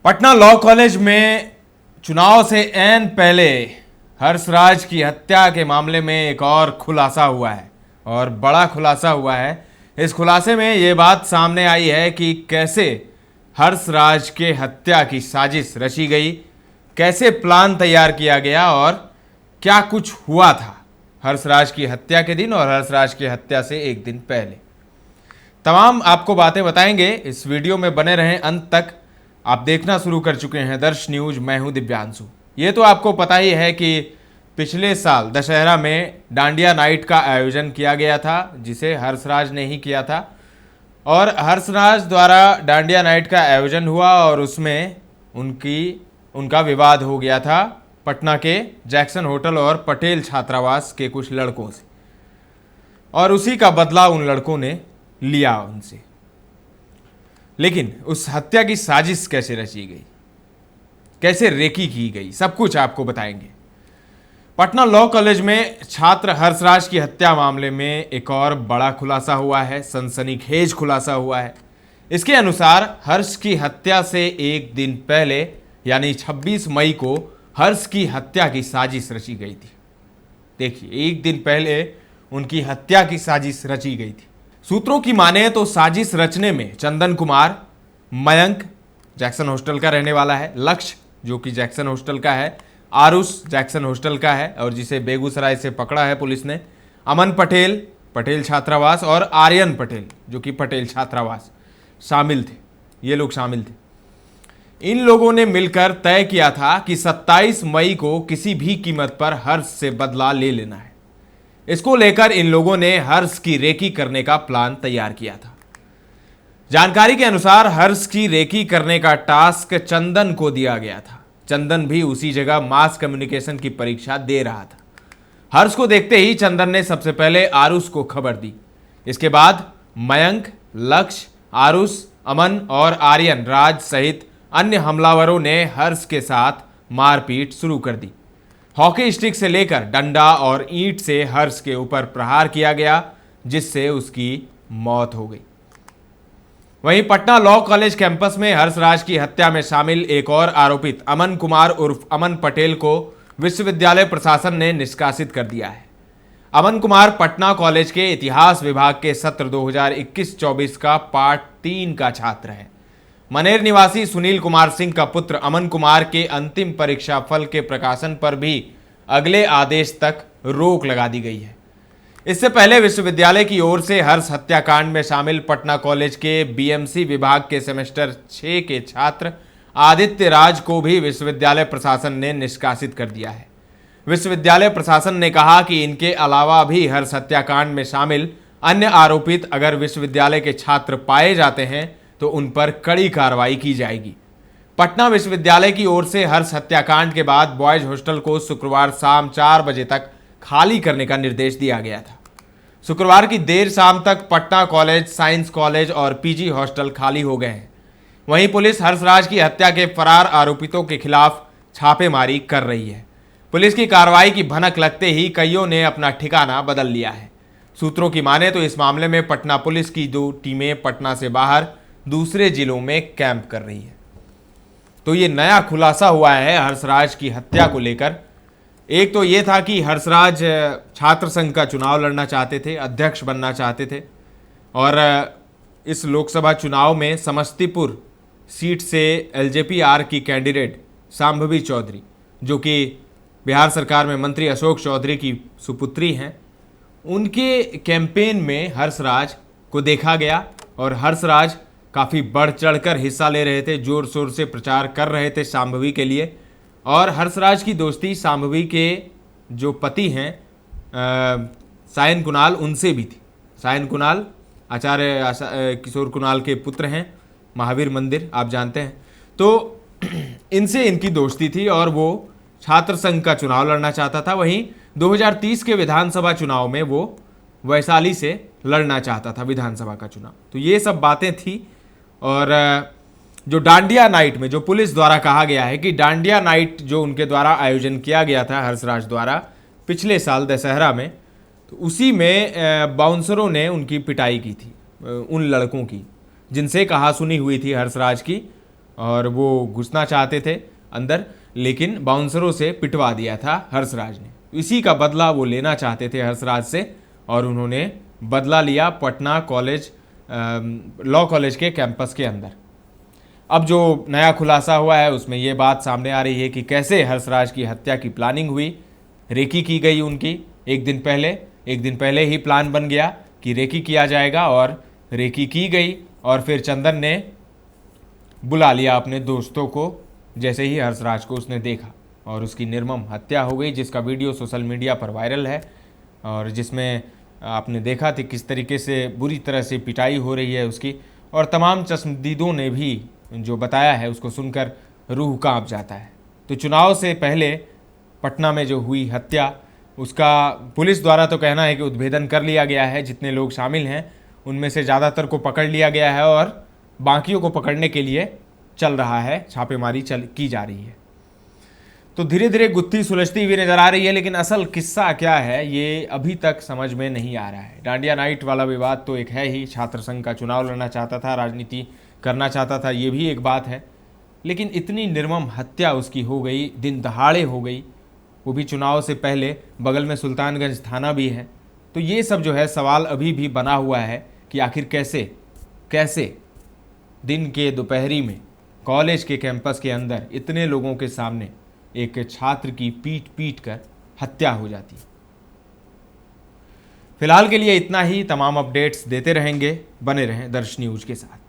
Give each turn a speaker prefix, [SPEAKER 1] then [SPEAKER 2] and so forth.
[SPEAKER 1] Patna law college में चुनाव से ऐन पहले हर्षराज की हत्या के मामले में एक और खुलासा हुआ है और बड़ा खुलासा हुआ है। इस खुलासे में ये बात सामने आई है कि कैसे हर्षराज के हत्या की साजिश रची गई, कैसे प्लान तैयार किया गया और क्या कुछ हुआ था हर्षराज की हत्या के दिन और हर्षराज की हत्या से एक दिन पहले। तमाम आपको बातें बताएंगे। इस वीडियो में बने रहें अंत तक। आप देखना शुरू कर चुके हैं दर्श न्यूज, मैं हूं दिव्यांशु। ये तो आपको पता ही है कि पिछले साल दशहरा में डांडिया नाइट का आयोजन किया गया था, जिसे हर्षराज ने ही किया था। और हर्षराज द्वारा डांडिया नाइट का आयोजन हुआ और उसमें उनका विवाद हो गया था पटना के जैक्सन होटल और पटेल छात्रावास के कुछ लड़कों से, और उसी का बदला उन लड़कों ने लिया उनसे। लेकिन उस हत्या की साजिश कैसे रची गई, कैसे रेकी की गई, सब कुछ आपको बताएंगे। पटना लॉ कॉलेज में छात्र हर्षराज की हत्या मामले में एक और बड़ा खुलासा हुआ है, सनसनीखेज खुलासा हुआ है। इसके अनुसार हर्ष की हत्या से एक दिन पहले यानी 26 मई को हर्ष की हत्या की साजिश रची गई थी। देखिए, एक दिन पहले उनकी हत्या की साजिश रची गई थी। सूत्रों की माने तो साजिश रचने में चंदन कुमार, मयंक जैक्सन हॉस्टल का रहने वाला है, लक्ष्य जो कि जैक्सन हॉस्टल का है, आरुष जैक्सन हॉस्टल का है और जिसे बेगूसराय से पकड़ा है पुलिस ने, अमन पटेल पटेल छात्रावास और आर्यन पटेल जो कि पटेल छात्रावास शामिल थे। ये लोग शामिल थे। इन लोगों ने मिलकर तय किया था कि 27 मई को किसी भी कीमत पर हर्ष से बदला ले लेना है। इसको लेकर इन लोगों ने हर्ष की रेकी करने का प्लान तैयार किया था। जानकारी के अनुसार हर्ष की रेकी करने का टास्क चंदन को दिया गया था। चंदन भी उसी जगह मास कम्युनिकेशन की परीक्षा दे रहा था। हर्ष को देखते ही चंदन ने सबसे पहले आरुष को खबर दी। इसके बाद मयंक, लक्ष्य, आरुष, अमन और आर्यन राज सहित अन्य हमलावरों ने हर्ष के साथ मारपीट शुरू कर दी। हॉकी स्टिक से लेकर डंडा और ईंट से हर्ष के ऊपर प्रहार किया गया, जिससे उसकी मौत हो गई। वहीं पटना लॉ कॉलेज कैंपस में हर्षराज की हत्या में शामिल एक और आरोपित अमन कुमार उर्फ अमन पटेल को विश्वविद्यालय प्रशासन ने निष्कासित कर दिया है। अमन कुमार पटना कॉलेज के इतिहास विभाग के सत्र 2021-24 का पार्ट 3 का छात्र है। मनेर निवासी सुनील कुमार सिंह का पुत्र अमन कुमार के अंतिम परीक्षा फल के प्रकाशन पर भी अगले आदेश तक रोक लगा दी गई है। इससे पहले विश्वविद्यालय की ओर से हर्ष हत्याकांड में शामिल पटना कॉलेज के बीएमसी विभाग के सेमेस्टर 6 के छात्र आदित्य राज को भी विश्वविद्यालय प्रशासन ने निष्कासित कर दिया है। विश्वविद्यालय प्रशासन ने कहा कि इनके अलावा भी हर्ष हत्याकांड में शामिल अन्य आरोपित अगर विश्वविद्यालय के छात्र पाए जाते हैं तो उन पर कड़ी कार्रवाई की जाएगी। पटना विश्वविद्यालय की ओर से हर्ष हत्याकांड के बाद बॉयज हॉस्टल को शुक्रवार शाम 4 बजे तक खाली करने का निर्देश दिया गया था। शुक्रवार की देर शाम तक पटना कॉलेज, साइंस कॉलेज और पीजी हॉस्टल खाली हो गए हैं। वहीं पुलिस हर्षराज की हत्या के फरार आरोपितों के खिलाफ छापेमारी कर रही है। पुलिस की कार्रवाई की भनक लगते ही कईयों ने अपना ठिकाना बदल लिया है। सूत्रों की माने तो इस मामले में पटना पुलिस की 2 टीमें पटना से बाहर दूसरे जिलों में कैंप कर रही है। तो ये नया खुलासा हुआ है हर्षराज की हत्या को लेकर। एक तो ये था कि हर्षराज छात्र संघ का चुनाव लड़ना चाहते थे, अध्यक्ष बनना चाहते थे, और इस लोकसभा चुनाव में समस्तीपुर सीट से एलजेपी-आर की कैंडिडेट शांभवी चौधरी, जो कि बिहार सरकार में मंत्री अशोक चौधरी की सुपुत्री हैं, उनके कैंपेन में हर्षराज को देखा गया और हर्षराज काफ़ी बढ़ चढ़कर हिस्सा ले रहे थे, जोर शोर से प्रचार कर रहे थे शांभवी के लिए। और हर्षराज की दोस्ती शांभवी के जो पति हैं सायन कुणाल, उनसे भी थी। सायन कुणाल आचार्य किशोर कुणाल के पुत्र हैं, महावीर मंदिर आप जानते हैं। तो इनसे इनकी दोस्ती थी और वो छात्र संघ का चुनाव लड़ना चाहता था। वहीं 2030 के विधानसभा चुनाव में वो वैशाली से लड़ना चाहता था विधानसभा का चुनाव। तो ये सब बातें थी। और जो डांडिया नाइट में जो पुलिस द्वारा कहा गया है कि डांडिया नाइट जो उनके द्वारा आयोजन किया गया था हर्षराज द्वारा पिछले साल दशहरा में, तो उसी में बाउंसरों ने उनकी पिटाई की थी, उन लड़कों की जिनसे कहासुनी हुई थी हर्षराज की। और वो घुसना चाहते थे अंदर, लेकिन बाउंसरों से पिटवा दिया था हर्षराज ने। इसी का बदला वो लेना चाहते थे हर्षराज से, और उन्होंने बदला लिया पटना कॉलेज, लॉ कॉलेज के कैंपस के अंदर। अब जो नया खुलासा हुआ है उसमें ये बात सामने आ रही है कि कैसे हर्षराज की हत्या की प्लानिंग हुई, रेकी की गई उनकी। एक दिन पहले ही प्लान बन गया कि रेकी किया जाएगा, और रेकी की गई। और फिर चंदन ने बुला लिया अपने दोस्तों को जैसे ही हर्षराज को उसने देखा, और उसकी निर्मम हत्या हो गई, जिसका वीडियो सोशल मीडिया पर वायरल है, और जिसमें आपने देखा था किस तरीके से बुरी तरह से पिटाई हो रही है उसकी। और तमाम चश्मदीदों ने भी जो बताया है उसको सुनकर रूह कांप जाता है। तो चुनाव से पहले पटना में जो हुई हत्या, उसका पुलिस द्वारा तो कहना है कि उद्भेदन कर लिया गया है। जितने लोग शामिल हैं उनमें से ज़्यादातर को पकड़ लिया गया है, और बाकियों को पकड़ने के लिए चल रहा है, छापेमारी की जा रही है। तो धीरे धीरे गुत्थी सुलझती हुई नजर आ रही है, लेकिन असल किस्सा क्या है ये अभी तक समझ में नहीं आ रहा है। डांडिया नाइट वाला विवाद तो एक है ही, छात्र संघ का चुनाव लड़ना चाहता था, राजनीति करना चाहता था, ये भी एक बात है। लेकिन इतनी निर्मम हत्या उसकी हो गई, दिन दहाड़े हो गई, वो भी चुनाव से पहले। बगल में सुल्तानगंज थाना भी है। तो ये सब जो है सवाल अभी भी बना हुआ है कि आखिर कैसे दिन के दोपहरी में कॉलेज के कैंपस के अंदर इतने लोगों के सामने एक छात्र की पीट कर हत्या हो जाती है। फिलहाल के लिए इतना ही। तमाम अपडेट्स देते रहेंगे, बने रहें दर्श न्यूज के साथ।